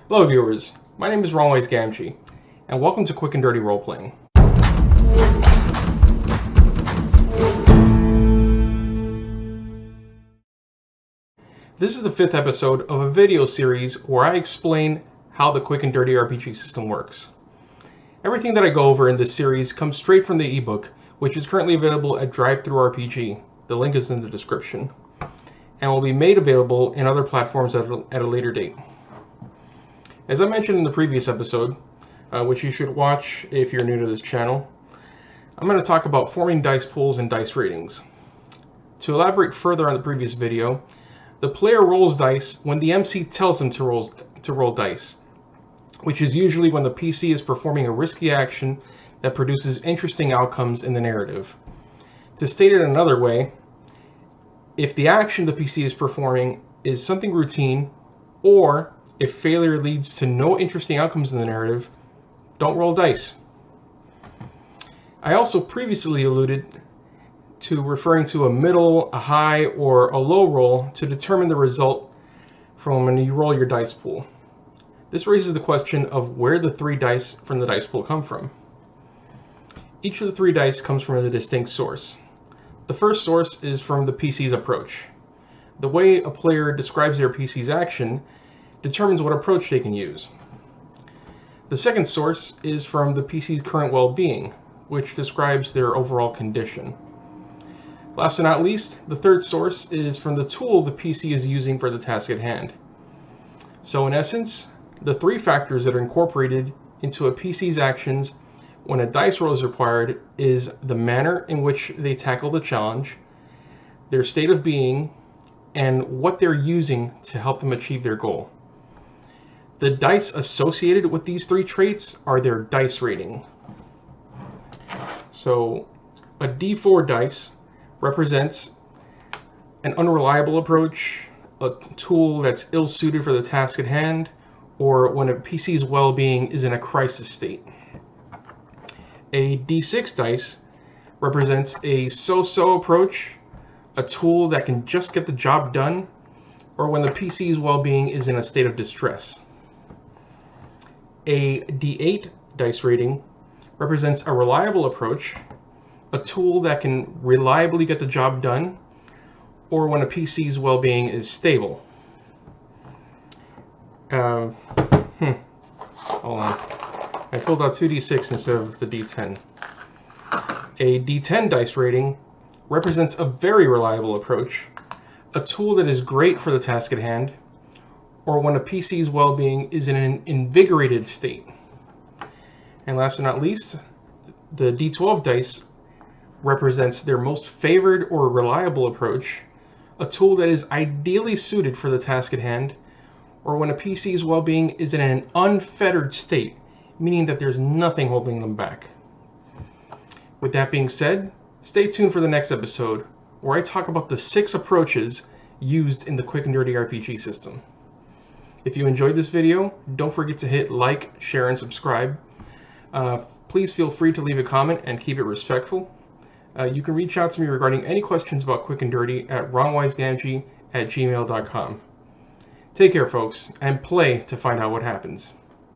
Hello viewers, my name is DriveThruRPG, and welcome to Quick and Dirty Roleplaying. This is the 5th episode of a video series where I explain how the Quick and Dirty RPG system works. Everything that I go over in this series comes straight from the ebook, which is currently available at DriveThruRPG. The link is in the description, and will be made available in other platforms at a later date. As I mentioned in the previous episode, which you should watch if you're new to this channel, I'm going to talk about forming dice pools and dice ratings. To elaborate further on the previous video, the player rolls dice when the MC tells them to roll dice, which is usually when the PC is performing a risky action that produces interesting outcomes in the narrative. To state it another way, if the action the PC is performing is something routine, or if failure leads to no interesting outcomes in the narrative, don't roll dice. I also previously alluded to referring to a middle, a high, or a low roll to determine the result from when you roll your dice pool. This raises the question of where the 3 dice from the dice pool come from. Each of the 3 dice comes from a distinct source. The first source is from the PC's approach. The way a player describes their PC's action determines what approach they can use. The second source is from the PC's current well-being, which describes their overall condition. Last but not least, the third source is from the tool the PC is using for the task at hand. So in essence, the 3 factors that are incorporated into a PC's actions when a dice roll is required is the manner in which they tackle the challenge, their state of being, and what they're using to help them achieve their goal. The dice associated with these 3 traits are their dice rating. So a D4 dice represents an unreliable approach, a tool that's ill-suited for the task at hand, or when a PC's well-being is in a crisis state. A D6 dice represents a so-so approach, a tool that can just get the job done, or when the PC's well-being is in a state of distress. A D8 dice rating represents a reliable approach, a tool that can reliably get the job done, or when a PC's well-being is stable. Hold on. I filled out 2d6 instead of the d10. A d10 dice rating represents a very reliable approach, a tool that is great for the task at hand, or when a PC's well-being is in an invigorated state. And last but not least, the d12 dice represents their most favored or reliable approach, a tool that is ideally suited for the task at hand, or when a PC's well-being is in an unfettered state, meaning that there's nothing holding them back. With that being said, stay tuned for the next episode, where I talk about the 6 approaches used in the Quick and Dirty RPG system. If you enjoyed this video, don't forget to hit like, share, and subscribe. Please feel free to leave a comment and keep it respectful. You can reach out to me regarding any questions about Quick and Dirty at wrongwisegamgee@gmail.com. Take care, folks, and play to find out what happens.